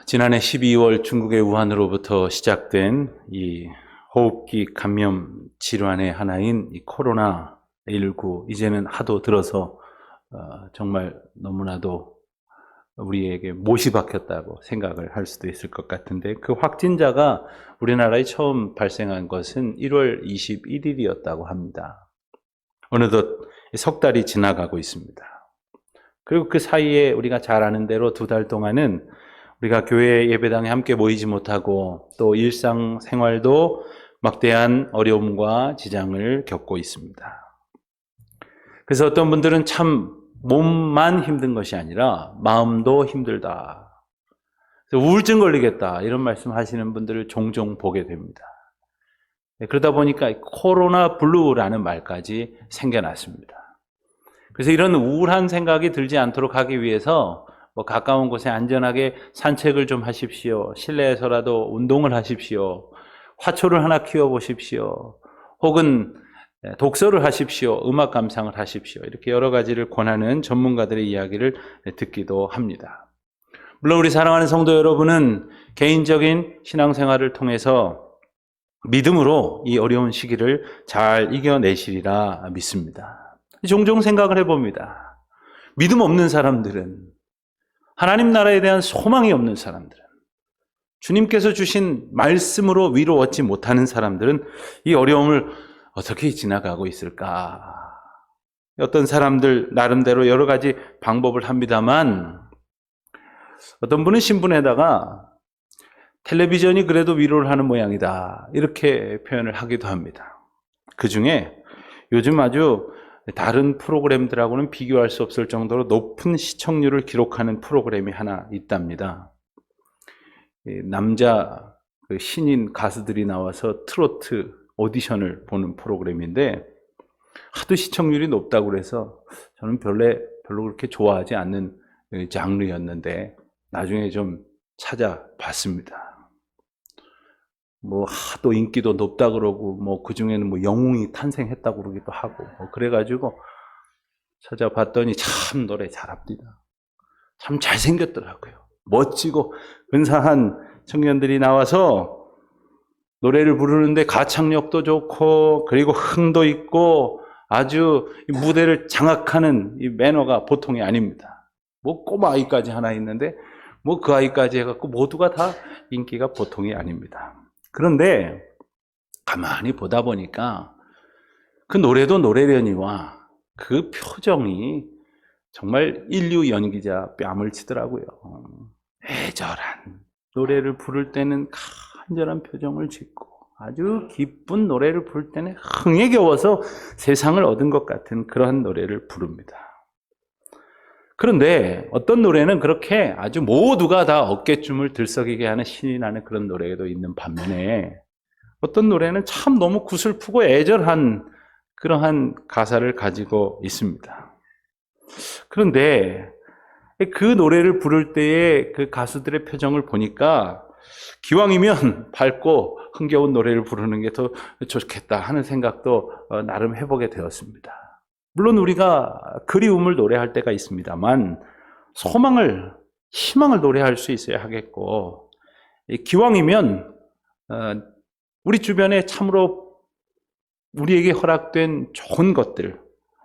지난해 12월 중국의 우한으로부터 시작된 이 호흡기 감염 질환의 하나인 이 코로나19, 이제는 하도 들어서 정말 너무나도 우리에게 못이 박혔다고 생각을 할 수도 있을 것 같은데, 그 확진자가 우리나라에 처음 발생한 것은 1월 21일이었다고 합니다. 어느덧 석 달이 지나가고 있습니다. 그리고 그 사이에 우리가 잘 아는 대로 2달 동안은 우리가 교회 예배당에 함께 모이지 못하고 또 일상생활도 막대한 어려움과 지장을 겪고 있습니다. 그래서 어떤 분들은 참 몸만 힘든 것이 아니라 마음도 힘들다, 우울증 걸리겠다, 이런 말씀 하시는 분들을 종종 보게 됩니다. 그러다 보니까 코로나 블루라는 말까지 생겨났습니다. 그래서 이런 우울한 생각이 들지 않도록 하기 위해서 가까운 곳에 안전하게 산책을 좀 하십시오, 실내에서라도 운동을 하십시오, 화초를 하나 키워보십시오, 혹은 독서를 하십시오, 음악 감상을 하십시오, 이렇게 여러 가지를 권하는 전문가들의 이야기를 듣기도 합니다. 물론 우리 사랑하는 성도 여러분은 개인적인 신앙생활을 통해서 믿음으로 이 어려운 시기를 잘 이겨내시리라 믿습니다. 종종 생각을 해봅니다. 믿음 없는 사람들은, 하나님 나라에 대한 소망이 없는 사람들은, 주님께서 주신 말씀으로 위로 얻지 못하는 사람들은 이 어려움을 어떻게 지나가고 있을까? 어떤 사람들 나름대로 여러 가지 방법을 합니다만, 어떤 분은 신문에다가 텔레비전이 그래도 위로를 하는 모양이다, 이렇게 표현을 하기도 합니다. 그 중에 요즘 아주 다른 프로그램들하고는 비교할 수 없을 정도로 높은 시청률을 기록하는 프로그램이 하나 있답니다. 남자 신인 가수들이 나와서 트로트 오디션을 보는 프로그램인데, 하도 시청률이 높다고 그래서 저는 별로 그렇게 좋아하지 않는 장르였는데 나중에 좀 찾아봤습니다. 하도 인기도 높다 그러고, 그 중에는 영웅이 탄생했다고 그러기도 하고, 그래가지고 찾아봤더니 참 노래 잘합니다. 참 잘생겼더라고요. 멋지고 근사한 청년들이 나와서 노래를 부르는데 가창력도 좋고, 그리고 흥도 있고, 아주 무대를 장악하는 이 매너가 보통이 아닙니다. 꼬마 아이까지 하나 있는데, 그 아이까지 해갖고 모두가 다 인기가 보통이 아닙니다. 그런데 가만히 보다 보니까 그 노래도 노래려니와 그 표정이 정말 인류 연기자 뺨을 치더라고요. 애절한 노래를 부를 때는 간절한 표정을 짓고, 아주 기쁜 노래를 부를 때는 흥에 겨워서 세상을 얻은 것 같은 그러한 노래를 부릅니다. 그런데 어떤 노래는 그렇게 아주 모두가 다 어깨춤을 들썩이게 하는 신이 나는 그런 노래도 있는 반면에, 어떤 노래는 참 너무 구슬프고 애절한 그러한 가사를 가지고 있습니다. 그런데 그 노래를 부를 때의 그 가수들의 표정을 보니까 기왕이면 밝고 흥겨운 노래를 부르는 게 더 좋겠다 하는 생각도 나름 해보게 되었습니다. 물론 우리가 그리움을 노래할 때가 있습니다만, 소망을, 희망을 노래할 수 있어야 하겠고, 기왕이면 우리 주변에 참으로 우리에게 허락된 좋은 것들,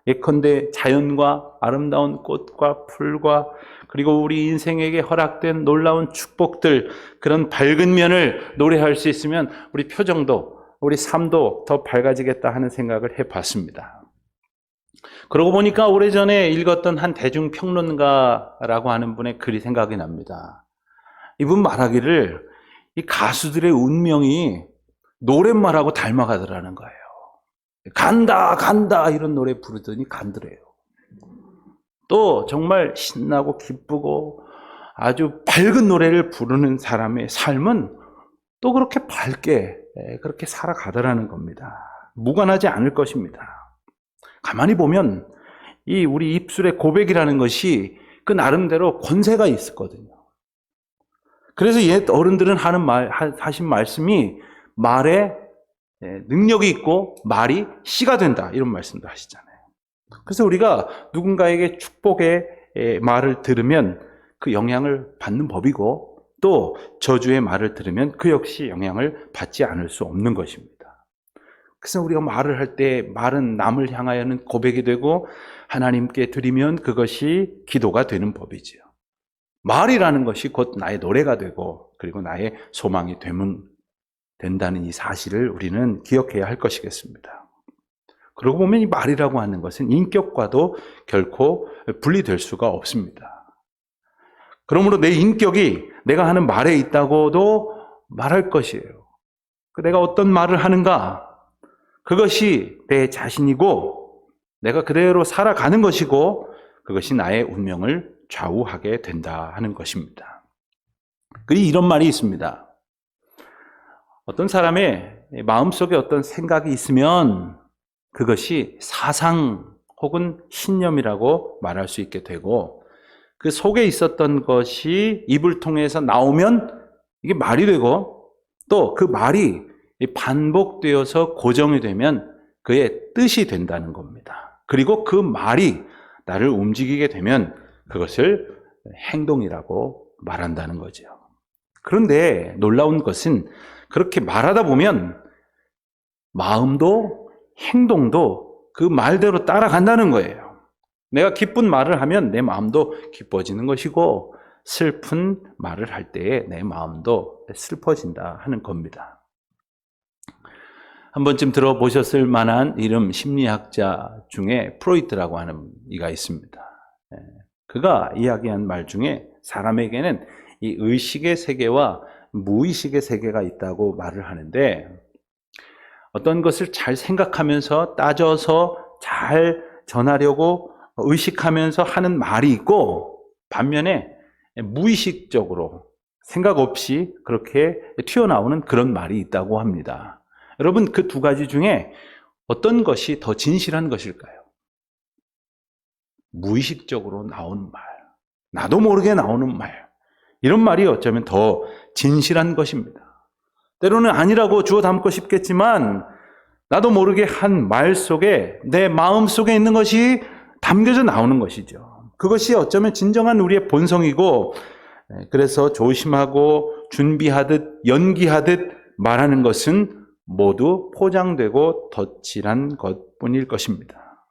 예컨대 자연과 아름다운 꽃과 풀과, 그리고 우리 인생에게 허락된 놀라운 축복들, 그런 밝은 면을 노래할 수 있으면 우리 표정도, 우리 삶도 더 밝아지겠다 하는 생각을 해봤습니다. 그러고 보니까 오래전에 읽었던 한 대중평론가라고 하는 분의 글이 생각이 납니다. 이분 말하기를 이 가수들의 운명이 노랫말하고 닮아가더라는 거예요. 간다 간다 이런 노래 부르더니 간더래요. 또 정말 신나고 기쁘고 아주 밝은 노래를 부르는 사람의 삶은 또 그렇게 밝게 그렇게 살아가더라는 겁니다. 무관하지 않을 것입니다. 가만히 보면 이 우리 입술의 고백이라는 것이 그 나름대로 권세가 있었거든요. 그래서 옛 어른들은 하신 말씀이 말에 능력이 있고 말이 씨가 된다, 이런 말씀도 하시잖아요. 그래서 우리가 누군가에게 축복의 말을 들으면 그 영향을 받는 법이고, 또 저주의 말을 들으면 그 역시 영향을 받지 않을 수 없는 것입니다. 그래서 우리가 말을 할 때 말은 남을 향하여는 고백이 되고 하나님께 드리면 그것이 기도가 되는 법이지요. 말이라는 것이 곧 나의 노래가 되고 그리고 나의 소망이 된다는 이 사실을 우리는 기억해야 할 것이겠습니다. 그러고 보면 이 말이라고 하는 것은 인격과도 결코 분리될 수가 없습니다. 그러므로 내 인격이 내가 하는 말에 있다고도 말할 것이에요. 내가 어떤 말을 하는가, 그것이 내 자신이고 내가 그대로 살아가는 것이고 그것이 나의 운명을 좌우하게 된다 하는 것입니다. 그리고 이런 말이 있습니다. 어떤 사람의 마음속에 어떤 생각이 있으면 그것이 사상 혹은 신념이라고 말할 수 있게 되고 그 속에 있었던 것이 입을 통해서 나오면 이게 말이 되고 또 그 말이 반복되어서 고정이 되면 그의 뜻이 된다는 겁니다. 그리고 그 말이 나를 움직이게 되면 그것을 행동이라고 말한다는 거죠. 그런데 놀라운 것은 그렇게 말하다 보면 마음도 행동도 그 말대로 따라간다는 거예요. 내가 기쁜 말을 하면 내 마음도 기뻐지는 것이고 슬픈 말을 할 때에 내 마음도 슬퍼진다 하는 겁니다. 한 번쯤 들어보셨을 만한 이름 심리학자 중에 프로이트라고 하는 이가 있습니다. 그가 이야기한 말 중에 사람에게는 이 의식의 세계와 무의식의 세계가 있다고 말을 하는데 어떤 것을 잘 생각하면서 따져서 잘 전하려고 의식하면서 하는 말이 있고 반면에 무의식적으로 생각 없이 그렇게 튀어나오는 그런 말이 있다고 합니다. 여러분, 그 두 가지 중에 어떤 것이 더 진실한 것일까요? 무의식적으로 나오는 말, 나도 모르게 나오는 말, 이런 말이 어쩌면 더 진실한 것입니다. 때로는 아니라고 주워 담고 싶겠지만 나도 모르게 한 말 속에 내 마음 속에 있는 것이 담겨져 나오는 것이죠. 그것이 어쩌면 진정한 우리의 본성이고 그래서 조심하고 준비하듯 연기하듯 말하는 것은 모두 포장되고 덧칠한 것뿐일 것입니다.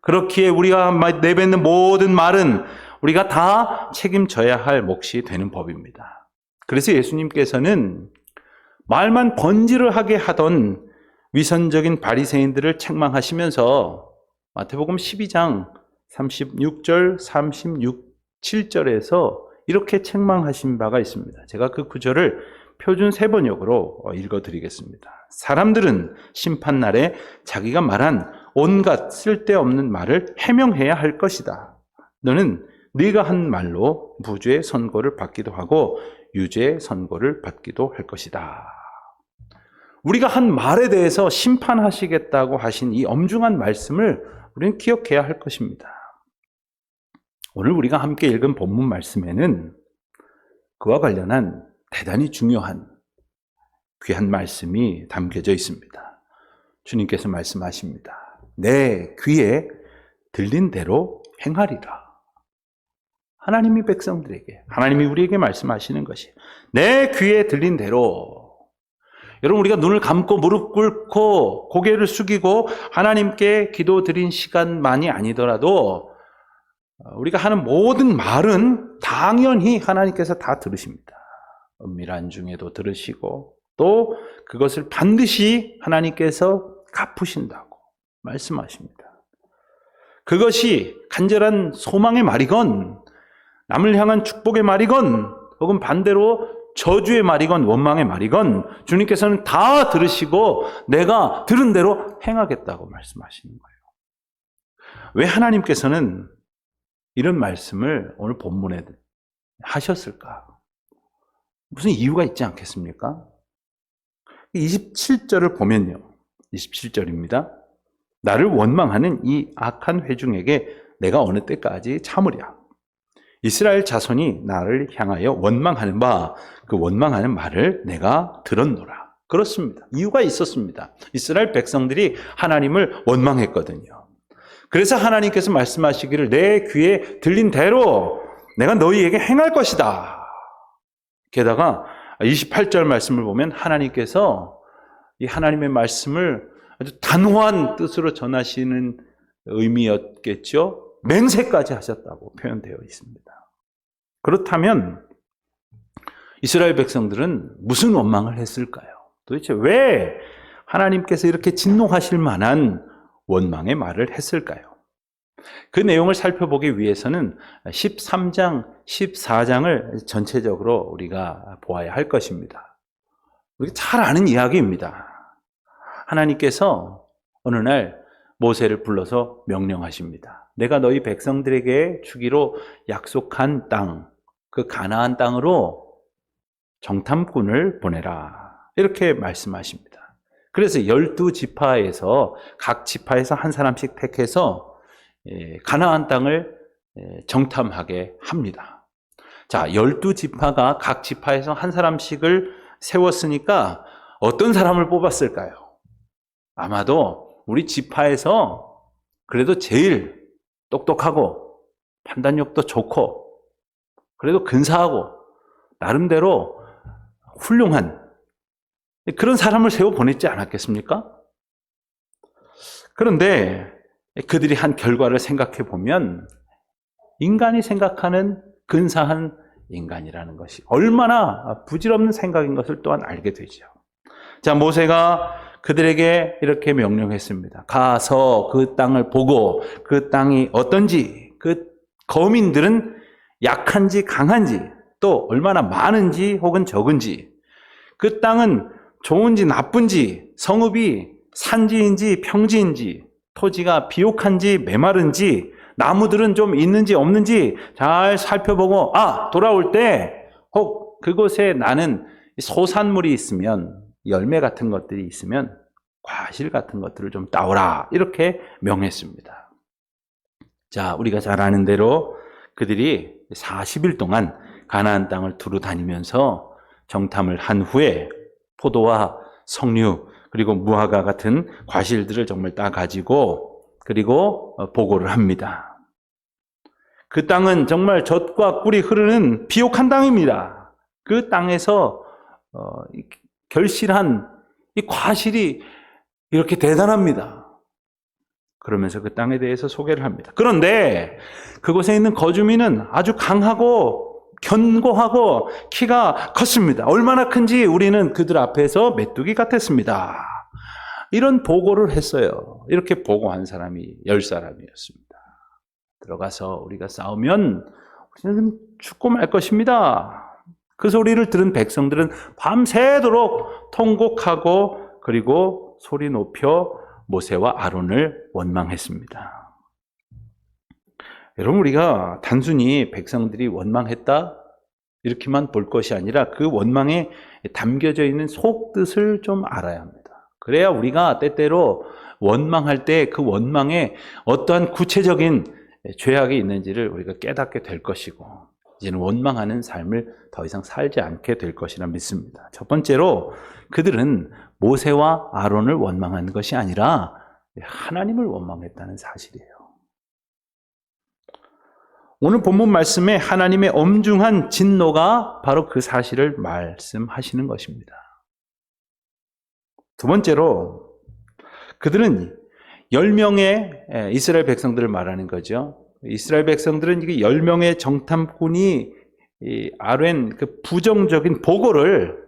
그렇기에 우리가 내뱉는 모든 말은 우리가 다 책임져야 할 몫이 되는 법입니다. 그래서 예수님께서는 말만 번지르하게 하던 위선적인 바리새인들을 책망하시면서 마태복음 12장 36절, 37절에서 이렇게 책망하신 바가 있습니다. 제가 그 구절을 표준 세번역으로 읽어드리겠습니다. 사람들은 심판날에 자기가 말한 온갖 쓸데없는 말을 해명해야 할 것이다. 너는 네가 한 말로 무죄의 선고를 받기도 하고 유죄의 선고를 받기도 할 것이다. 우리가 한 말에 대해서 심판하시겠다고 하신 이 엄중한 말씀을 우리는 기억해야 할 것입니다. 오늘 우리가 함께 읽은 본문 말씀에는 그와 관련한 대단히 중요한 귀한 말씀이 담겨져 있습니다. 주님께서 말씀하십니다. 내 귀에 들린 대로 행하리라. 하나님이 백성들에게, 하나님이 우리에게 말씀하시는 것이 내 귀에 들린 대로. 여러분, 우리가 눈을 감고 무릎 꿇고 고개를 숙이고 하나님께 기도드린 시간만이 아니더라도 우리가 하는 모든 말은 당연히 하나님께서 다 들으십니다. 은밀한 중에도 들으시고 또 그것을 반드시 하나님께서 갚으신다고 말씀하십니다. 그것이 간절한 소망의 말이건 남을 향한 축복의 말이건 혹은 반대로 저주의 말이건 원망의 말이건 주님께서는 다 들으시고 내가 들은 대로 행하겠다고 말씀하시는 거예요. 왜 하나님께서는 이런 말씀을 오늘 본문에 하셨을까? 무슨 이유가 있지 않겠습니까? 27절을 보면요. 27절입니다. 나를 원망하는 이 악한 회중에게 내가 어느 때까지 참으랴. 이스라엘 자손이 나를 향하여 원망하는 바, 그 원망하는 말을 내가 들었노라. 그렇습니다. 이유가 있었습니다. 이스라엘 백성들이 하나님을 원망했거든요. 그래서 하나님께서 말씀하시기를 내 귀에 들린 대로 내가 너희에게 행할 것이다. 게다가 28절 말씀을 보면 하나님께서 이 하나님의 말씀을 아주 단호한 뜻으로 전하시는 의미였겠죠. 맹세까지 하셨다고 표현되어 있습니다. 그렇다면 이스라엘 백성들은 무슨 원망을 했을까요? 도대체 왜 하나님께서 이렇게 진노하실 만한 원망의 말을 했을까요? 그 내용을 살펴보기 위해서는 13장, 14장을 전체적으로 우리가 보아야 할 것입니다. 우리가 잘 아는 이야기입니다. 하나님께서 어느 날 모세를 불러서 명령하십니다. 내가 너희 백성들에게 주기로 약속한 땅, 그 가나안 땅으로 정탐꾼을 보내라. 이렇게 말씀하십니다. 그래서 12지파에서 각 지파에서 한 사람씩 택해서 가나안 땅을 정탐하게 합니다. 자, 12지파가 각 지파에서 한 사람씩을 세웠으니까 어떤 사람을 뽑았을까요? 아마도 우리 지파에서 그래도 제일 똑똑하고 판단력도 좋고 그래도 근사하고 나름대로 훌륭한 그런 사람을 세워 보냈지 않았겠습니까? 그런데 그들이 한 결과를 생각해 보면 인간이 생각하는 근사한 인간이라는 것이 얼마나 부질없는 생각인 것을 또한 알게 되죠. 자, 모세가 그들에게 이렇게 명령했습니다. 가서 그 땅을 보고 그 땅이 어떤지, 그 거민들은 약한지 강한지, 또 얼마나 많은지 혹은 적은지, 그 땅은 좋은지 나쁜지, 성읍이 산지인지 평지인지, 토지가 비옥한지 메마른지, 나무들은 좀 있는지 없는지 잘 살펴보고, 돌아올 때 혹 그곳에 나는 소산물이 있으면, 열매 같은 것들이 있으면 과실 같은 것들을 좀 따오라. 이렇게 명했습니다. 자, 우리가 잘 아는 대로 그들이 40일 동안 가나안 땅을 두루 다니면서 정탐을 한 후에 포도와 석류 그리고 무화과 같은 과실들을 정말 따가지고 그리고 보고를 합니다. 그 땅은 정말 젖과 꿀이 흐르는 비옥한 땅입니다. 그 땅에서 결실한 이 과실이 이렇게 대단합니다. 그러면서 그 땅에 대해서 소개를 합니다. 그런데 그곳에 있는 거주민은 아주 강하고 견고하고 키가 컸습니다. 얼마나 큰지 우리는 그들 앞에서 메뚜기 같았습니다. 이런 보고를 했어요. 이렇게 보고한 사람이 10사람이었습니다. 들어가서 우리가 싸우면 우리는 죽고 말 것입니다. 그 소리를 들은 백성들은 밤새도록 통곡하고 그리고 소리 높여 모세와 아론을 원망했습니다. 여러분, 우리가 단순히 백성들이 원망했다 이렇게만 볼 것이 아니라 그 원망에 담겨져 있는 속뜻을 좀 알아야 합니다. 그래야 우리가 때때로 원망할 때 그 원망에 어떠한 구체적인 죄악이 있는지를 우리가 깨닫게 될 것이고 이제는 원망하는 삶을 더 이상 살지 않게 될 것이라 믿습니다. 첫 번째로 그들은 모세와 아론을 원망한 것이 아니라 하나님을 원망했다는 사실이에요. 오늘 본문 말씀에 하나님의 엄중한 진노가 바로 그 사실을 말씀하시는 것입니다. 두 번째로 그들은 10명의 이스라엘 백성들을 말하는 거죠. 이스라엘 백성들은 10명의 정탐꾼이 아랜 그 부정적인 보고를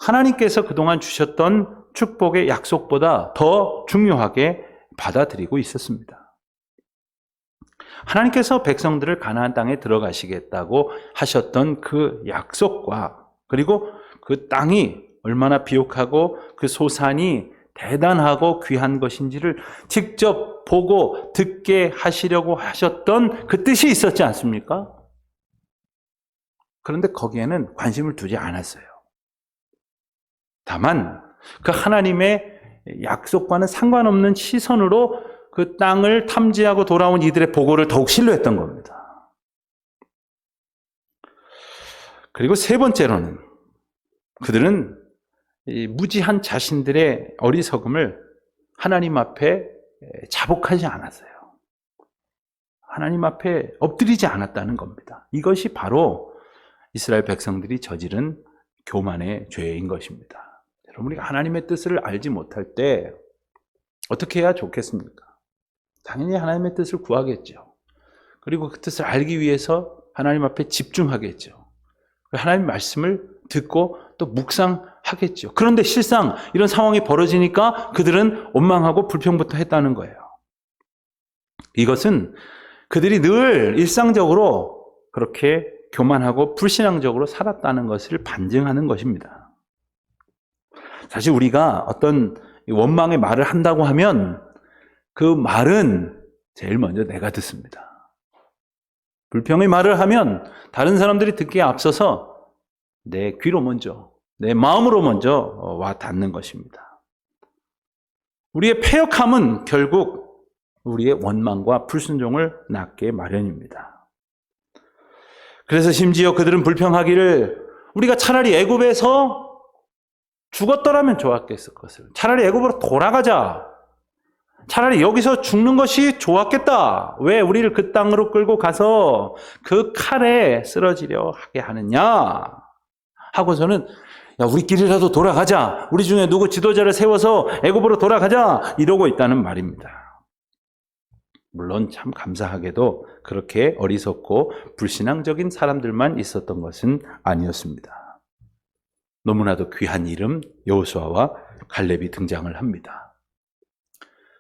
하나님께서 그동안 주셨던 축복의 약속보다 더 중요하게 받아들이고 있었습니다. 하나님께서 백성들을 가나안 땅에 들어가시겠다고 하셨던 그 약속과 그리고 그 땅이 얼마나 비옥하고 그 소산이 대단하고 귀한 것인지를 직접 보고 듣게 하시려고 하셨던 그 뜻이 있었지 않습니까? 그런데 거기에는 관심을 두지 않았어요. 다만 그 하나님의 약속과는 상관없는 시선으로 그 땅을 탐지하고 돌아온 이들의 보고를 더욱 신뢰했던 겁니다. 그리고 세 번째로는 그들은 무지한 자신들의 어리석음을 하나님 앞에 자복하지 않았어요. 하나님 앞에 엎드리지 않았다는 겁니다. 이것이 바로 이스라엘 백성들이 저지른 교만의 죄인 것입니다. 여러분, 우리가 하나님의 뜻을 알지 못할 때 어떻게 해야 좋겠습니까? 당연히 하나님의 뜻을 구하겠죠. 그리고 그 뜻을 알기 위해서 하나님 앞에 집중하겠죠. 하나님 말씀을 듣고 또 묵상하겠죠. 그런데 실상 이런 상황이 벌어지니까 그들은 원망하고 불평부터 했다는 거예요. 이것은 그들이 늘 일상적으로 그렇게 교만하고 불신앙적으로 살았다는 것을 반증하는 것입니다. 사실 우리가 어떤 원망의 말을 한다고 하면 그 말은 제일 먼저 내가 듣습니다. 불평의 말을 하면 다른 사람들이 듣기에 앞서서 내 귀로 먼저, 내 마음으로 먼저 와 닿는 것입니다. 우리의 패역함은 결국 우리의 원망과 불순종을 낳게 마련입니다. 그래서 심지어 그들은 불평하기를 우리가 차라리 애굽에서 죽었더라면 좋았겠을 것을. 차라리 애굽으로 돌아가자. 차라리 여기서 죽는 것이 좋았겠다. 왜 우리를 그 땅으로 끌고 가서 그 칼에 쓰러지려 하게 하느냐 하고서는 야, 우리끼리라도 돌아가자. 우리 중에 누구 지도자를 세워서 애굽으로 돌아가자. 이러고 있다는 말입니다. 물론 참 감사하게도 그렇게 어리석고 불신앙적인 사람들만 있었던 것은 아니었습니다. 너무나도 귀한 이름 여호수아와 갈렙이 등장을 합니다.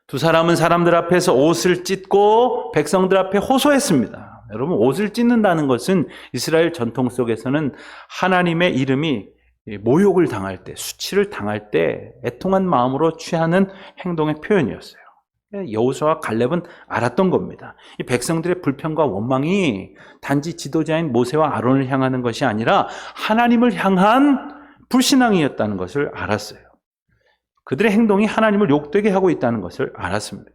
두 사람은 사람들 앞에서 옷을 찢고 백성들 앞에 호소했습니다. 여러분, 옷을 찢는다는 것은 이스라엘 전통 속에서는 하나님의 이름이 모욕을 당할 때, 수치를 당할 때 애통한 마음으로 취하는 행동의 표현이었어요. 여호수아와 갈렙은 알았던 겁니다. 이 백성들의 불평과 원망이 단지 지도자인 모세와 아론을 향하는 것이 아니라 하나님을 향한 불신앙이었다는 것을 알았어요. 그들의 행동이 하나님을 욕되게 하고 있다는 것을 알았습니다.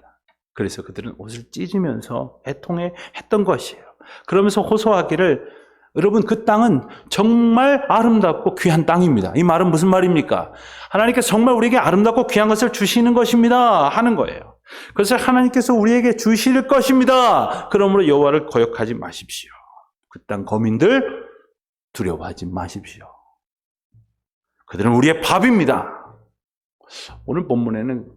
그래서 그들은 옷을 찢으면서 애통해 했던 것이에요. 그러면서 호소하기를 여러분, 그 땅은 정말 아름답고 귀한 땅입니다. 이 말은 무슨 말입니까? 하나님께서 정말 우리에게 아름답고 귀한 것을 주시는 것입니다 하는 거예요. 그래서 하나님께서 우리에게 주실 것입니다. 그러므로 여호와를 거역하지 마십시오. 그 땅 거민들 두려워하지 마십시오. 그들은 우리의 밥입니다. 오늘 본문에는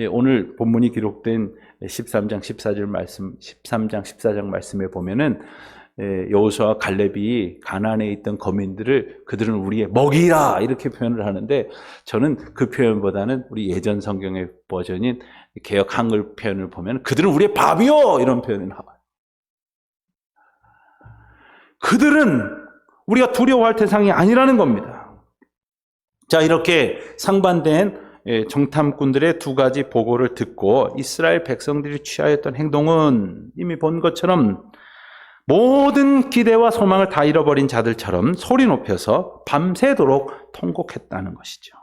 오늘 본문이 기록된 13장 14절 말씀, 13장 14장 말씀에 보면은 여호수아와 갈렙이 가나안에 있던 거민들을 그들은 우리의 먹이라 이렇게 표현을 하는데 저는 그 표현보다는 우리 예전 성경의 버전인 개역 한글 표현을 보면 그들은 우리의 밥이요 이런 표현을 나와요. 그들은 우리가 두려워할 대상이 아니라는 겁니다. 자, 이렇게 상반된 정탐꾼들의 두 가지 보고를 듣고 이스라엘 백성들이 취하였던 행동은 이미 본 것처럼 모든 기대와 소망을 다 잃어버린 자들처럼 소리 높여서 밤새도록 통곡했다는 것이죠.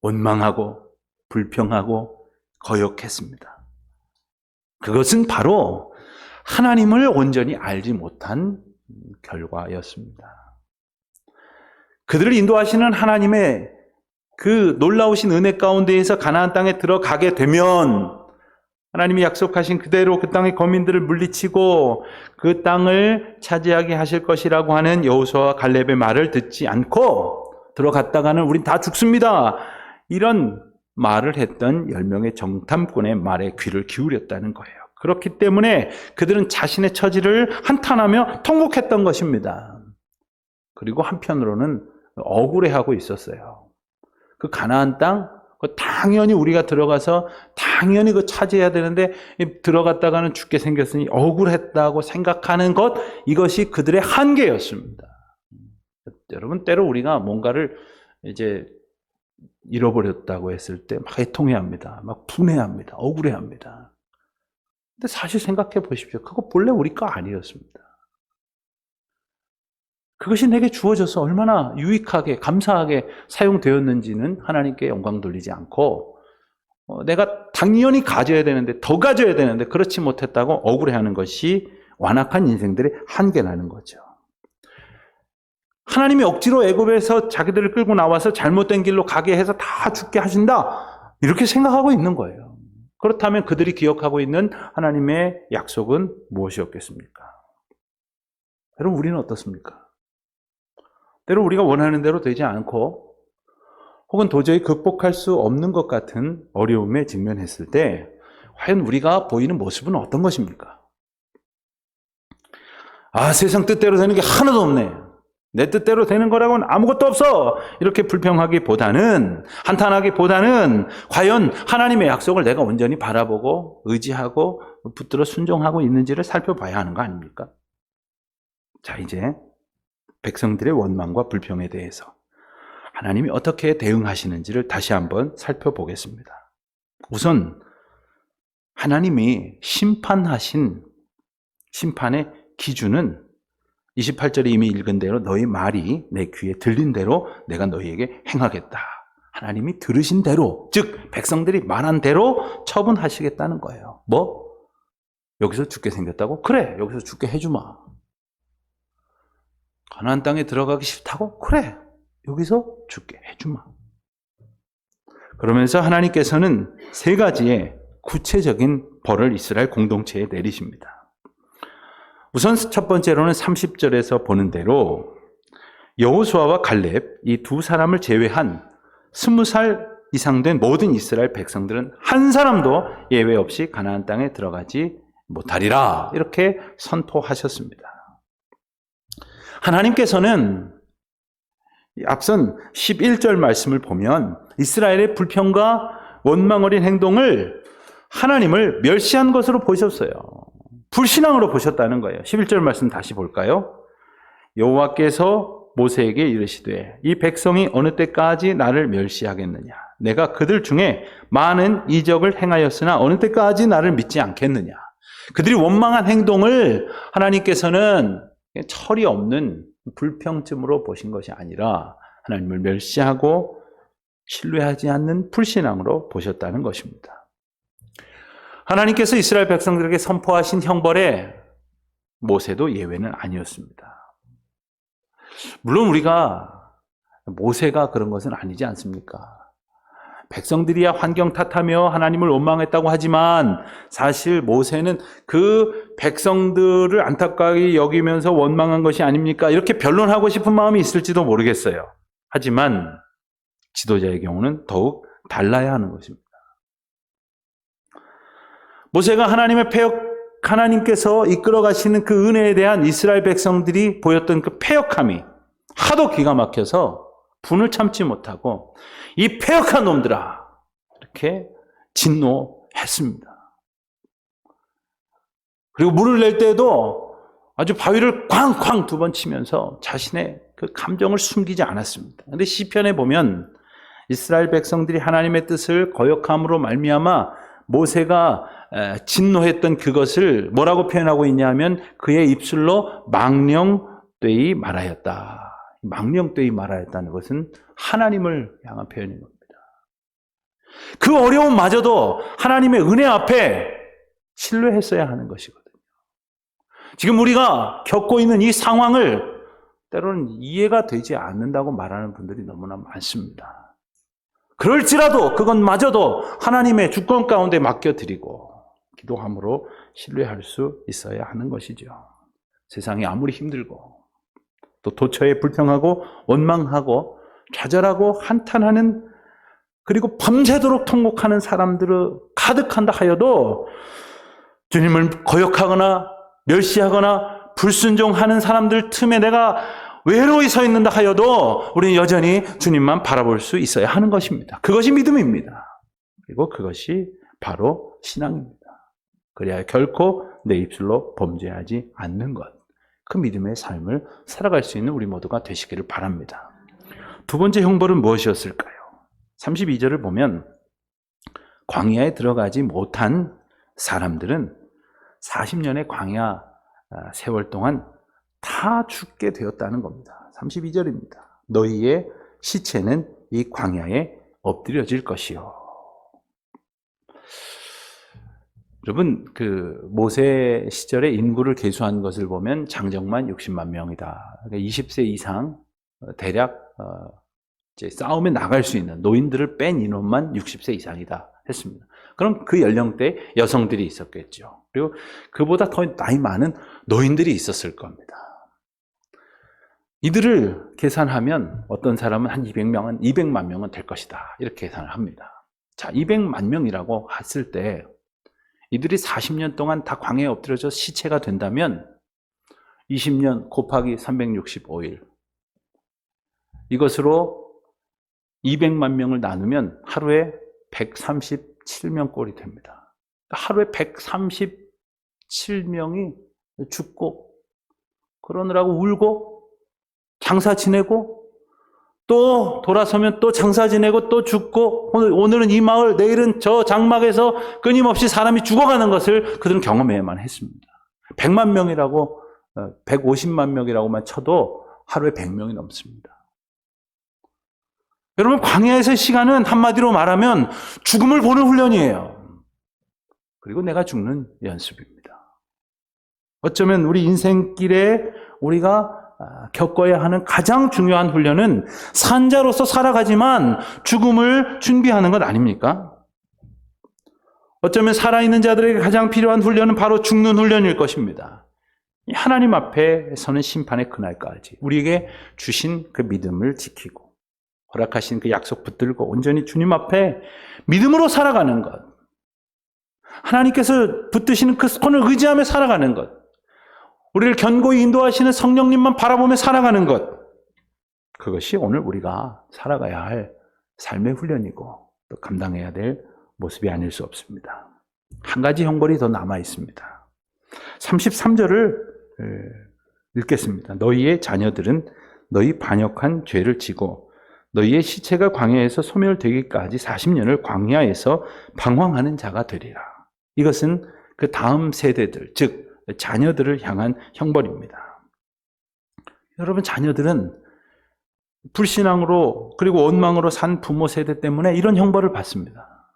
원망하고 불평하고 거역했습니다. 그것은 바로 하나님을 온전히 알지 못한 결과였습니다. 그들을 인도하시는 하나님의 그 놀라우신 은혜 가운데에서 가나안 땅에 들어가게 되면 하나님이 약속하신 그대로 그 땅의 거민들을 물리치고 그 땅을 차지하게 하실 것이라고 하는 여호수아와 갈렙의 말을 듣지 않고 들어갔다가는 우린 다 죽습니다. 이런 말을 했던 10명의 정탐꾼의 말에 귀를 기울였다는 거예요. 그렇기 때문에 그들은 자신의 처지를 한탄하며 통곡했던 것입니다. 그리고 한편으로는 억울해하고 있었어요. 그 가나안 땅, 당연히 우리가 들어가서 당연히 그 차지해야 되는데 들어갔다가는 죽게 생겼으니 억울했다고 생각하는 것, 이것이 그들의 한계였습니다. 여러분, 때로 우리가 뭔가를 이제 잃어버렸다고 했을 때 막 애통해합니다. 막 분해합니다. 억울해합니다. 근데 사실 생각해 보십시오. 그거 본래 우리 거 아니었습니다. 그것이 내게 주어져서 얼마나 유익하게 감사하게 사용되었는지는 하나님께 영광 돌리지 않고 내가 당연히 가져야 되는데 더 가져야 되는데 그렇지 못했다고 억울해하는 것이 완악한 인생들의 한계라는 거죠. 하나님이 억지로 애굽에서 자기들을 끌고 나와서 잘못된 길로 가게 해서 다 죽게 하신다 이렇게 생각하고 있는 거예요. 그렇다면 그들이 기억하고 있는 하나님의 약속은 무엇이었겠습니까? 여러분, 우리는 어떻습니까? 때로 우리가 원하는 대로 되지 않고 혹은 도저히 극복할 수 없는 것 같은 어려움에 직면했을 때 과연 우리가 보이는 모습은 어떤 것입니까? 세상 뜻대로 되는 게 하나도 없네. 내 뜻대로 되는 거라고는 아무것도 없어. 이렇게 불평하기보다는, 한탄하기보다는 과연 하나님의 약속을 내가 온전히 바라보고 의지하고 붙들어 순종하고 있는지를 살펴봐야 하는 거 아닙니까? 자, 이제 백성들의 원망과 불평에 대해서 하나님이 어떻게 대응하시는지를 다시 한번 살펴보겠습니다. 우선 하나님이 심판하신 심판의 기준은 28절에 이미 읽은 대로 너희 말이 내 귀에 들린 대로 내가 너희에게 행하겠다. 하나님이 들으신 대로, 즉 백성들이 말한 대로 처분하시겠다는 거예요. 뭐? 여기서 죽게 생겼다고? 그래, 여기서 죽게 해주마. 가나안 땅에 들어가기 싫다고? 그래, 여기서 죽게 해주마. 그러면서 하나님께서는 세 가지의 구체적인 벌을 이스라엘 공동체에 내리십니다. 우선 첫 번째로는 30절에서 보는 대로 여호수아와 갈렙 이 두 사람을 제외한 20살 이상 된 모든 이스라엘 백성들은 한 사람도 예외 없이 가나안 땅에 들어가지 못하리라 이렇게 선포하셨습니다. 하나님께서는 앞선 11절 말씀을 보면 이스라엘의 불평과 원망 어린 행동을 하나님을 멸시한 것으로 보셨어요. 불신앙으로 보셨다는 거예요. 11절 말씀 다시 볼까요? 여호와께서 모세에게 이르시되 이 백성이 어느 때까지 나를 멸시하겠느냐? 내가 그들 중에 많은 이적을 행하였으나 어느 때까지 나를 믿지 않겠느냐? 그들이 원망한 행동을 하나님께서는 철이 없는 불평쯤으로 보신 것이 아니라 하나님을 멸시하고 신뢰하지 않는 불신앙으로 보셨다는 것입니다. 하나님께서 이스라엘 백성들에게 선포하신 형벌에 모세도 예외는 아니었습니다. 물론 우리가 모세가 그런 것은 아니지 않습니까? 백성들이야 환경 탓하며 하나님을 원망했다고 하지만 사실 모세는 그 백성들을 안타깝게 여기면서 원망한 것이 아닙니까? 이렇게 변론하고 싶은 마음이 있을지도 모르겠어요. 하지만 지도자의 경우는 더욱 달라야 하는 것입니다. 모세가 하나님께서 이끌어 가시는 그 은혜에 대한 이스라엘 백성들이 보였던 그 패역함이 하도 기가 막혀서 분을 참지 못하고 이 패역한 놈들아 이렇게 진노했습니다. 그리고 물을 낼 때도 아주 바위를 쾅쾅 두 번 치면서 자신의 그 감정을 숨기지 않았습니다. 그런데 시편에 보면 이스라엘 백성들이 하나님의 뜻을 거역함으로 말미암아 모세가 진노했던 그것을 뭐라고 표현하고 있냐면 그의 입술로 망령되이 말하였다. 망령되이 말하였다는 것은 하나님을 향한 표현인 겁니다. 그 어려움마저도 하나님의 은혜 앞에 신뢰했어야 하는 것이거든요. 지금 우리가 겪고 있는 이 상황을 때로는 이해가 되지 않는다고 말하는 분들이 너무나 많습니다. 그럴지라도 그것마저도 하나님의 주권 가운데 맡겨드리고 기도함으로 신뢰할 수 있어야 하는 것이죠. 세상이 아무리 힘들고 또 도처에 불평하고 원망하고 좌절하고 한탄하는 그리고 밤새도록 통곡하는 사람들을 가득한다 하여도 주님을 거역하거나 멸시하거나 불순종하는 사람들 틈에 내가 외로이 서 있는다 하여도 우리는 여전히 주님만 바라볼 수 있어야 하는 것입니다. 그것이 믿음입니다. 그리고 그것이 바로 신앙입니다. 그래야 결코 내 입술로 범죄하지 않는 것. 그 믿음의 삶을 살아갈 수 있는 우리 모두가 되시기를 바랍니다. 두 번째 형벌은 무엇이었을까요? 32절을 보면 광야에 들어가지 못한 사람들은 40년의 광야 세월 동안 다 죽게 되었다는 겁니다. 32절입니다. 너희의 시체는 이 광야에 엎드려질 것이요. 여러분, 그 모세 시절에 인구를 계수한 것을 보면 장정만 60만 명이다. 그러니까 20세 이상 대략 이제 싸움에 나갈 수 있는 노인들을 뺀 인원만 60세 이상이다 했습니다. 그럼 그 연령대 여성들이 있었겠죠. 그리고 그보다 더 나이 많은 노인들이 있었을 겁니다. 이들을 계산하면 어떤 사람은 한 200만 명은 될 것이다. 이렇게 계산을 합니다. 자, 200만 명이라고 했을 때 이들이 40년 동안 다 광야에 엎드려져 시체가 된다면 20년 곱하기 365일 이것으로 200만 명을 나누면 하루에 137명 꼴이 됩니다. 하루에 137명이 죽고 그러느라고 울고 장사 지내고 또 돌아서면 또 장사 지내고 또 죽고 오늘은 이 마을 내일은 저 장막에서 끊임없이 사람이 죽어가는 것을 그들은 경험해야만 했습니다. 100만 명이라고 150만 명이라고만 쳐도 하루에 100명이 넘습니다. 여러분 광야에서의 시간은 한마디로 말하면 죽음을 보는 훈련이에요. 그리고 내가 죽는 연습입니다. 어쩌면 우리 인생길에 우리가 겪어야 하는 가장 중요한 훈련은 산자로서 살아가지만 죽음을 준비하는 것 아닙니까? 어쩌면 살아있는 자들에게 가장 필요한 훈련은 바로 죽는 훈련일 것입니다. 하나님 앞에 서는 심판의 그날까지 우리에게 주신 그 믿음을 지키고 허락하신 그 약속 붙들고 온전히 주님 앞에 믿음으로 살아가는 것, 하나님께서 붙드시는 그 손을 의지하며 살아가는 것, 우리를 견고히 인도하시는 성령님만 바라보며 살아가는 것, 그것이 오늘 우리가 살아가야 할 삶의 훈련이고 또 감당해야 될 모습이 아닐 수 없습니다. 한 가지 형벌이 더 남아 있습니다. 33절을 읽겠습니다. 너희의 자녀들은 너희 반역한 죄를 지고 너희의 시체가 광야에서 소멸되기까지 40년을 광야에서 방황하는 자가 되리라. 이것은 그 다음 세대들, 즉 자녀들을 향한 형벌입니다. 여러분 자녀들은 불신앙으로 그리고 원망으로 산 부모 세대 때문에 이런 형벌을 받습니다.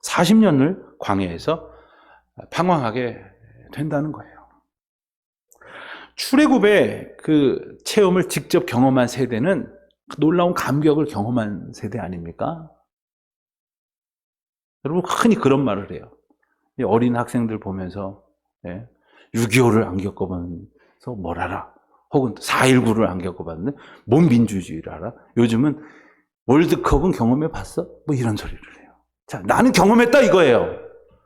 40년을 광야에서 방황하게 된다는 거예요. 출애굽의 그 체험을 직접 경험한 세대는 놀라운 감격을 경험한 세대 아닙니까? 여러분 흔히 그런 말을 해요. 어린 학생들 보면서 6.25를 안 겪어봐서 뭘 알아? 혹은 4.19를 안 겪어봤는데 뭔 민주주의를 알아? 요즘은 월드컵은 경험해봤어? 뭐 이런 소리를 해요. 자, 나는 경험했다 이거예요.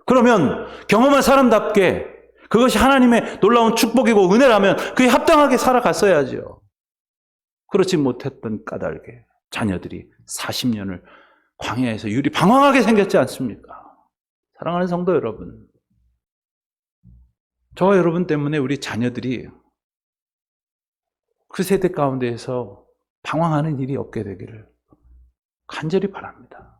그러면 경험한 사람답게 그것이 하나님의 놀라운 축복이고 은혜라면 그에 합당하게 살아갔어야죠. 그렇지 못했던 까닭에 자녀들이 40년을 광야에서 유리 방황하게 생겼지 않습니까? 사랑하는 성도 여러분, 저와 여러분 때문에 우리 자녀들이 그 세대 가운데에서 방황하는 일이 없게 되기를 간절히 바랍니다.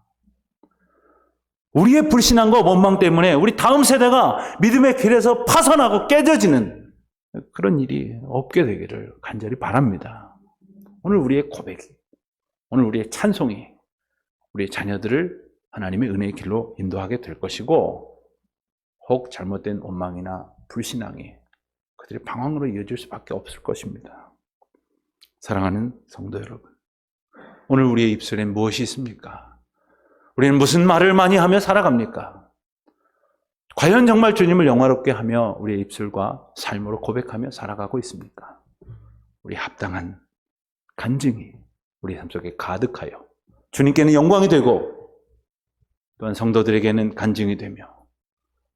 우리의 불신앙과 원망 때문에 우리 다음 세대가 믿음의 길에서 파산하고 깨져지는 그런 일이 없게 되기를 간절히 바랍니다. 오늘 우리의 고백이, 오늘 우리의 찬송이 우리의 자녀들을 하나님의 은혜의 길로 인도하게 될 것이고 혹 잘못된 원망이나 불신앙이 그들의 방황으로 이어질 수밖에 없을 것입니다. 사랑하는 성도 여러분, 오늘 우리의 입술에 무엇이 있습니까? 우리는 무슨 말을 많이 하며 살아갑니까? 과연 정말 주님을 영화롭게 하며 우리의 입술과 삶으로 고백하며 살아가고 있습니까? 우리 합당한 간증이 우리 삶 속에 가득하여 주님께는 영광이 되고 또한 성도들에게는 간증이 되며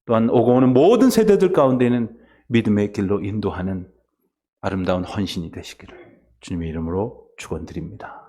또한 오고 오는 모든 세대들 가운데는 믿음의 길로 인도하는 아름다운 헌신이 되시기를 주님의 이름으로 축원드립니다.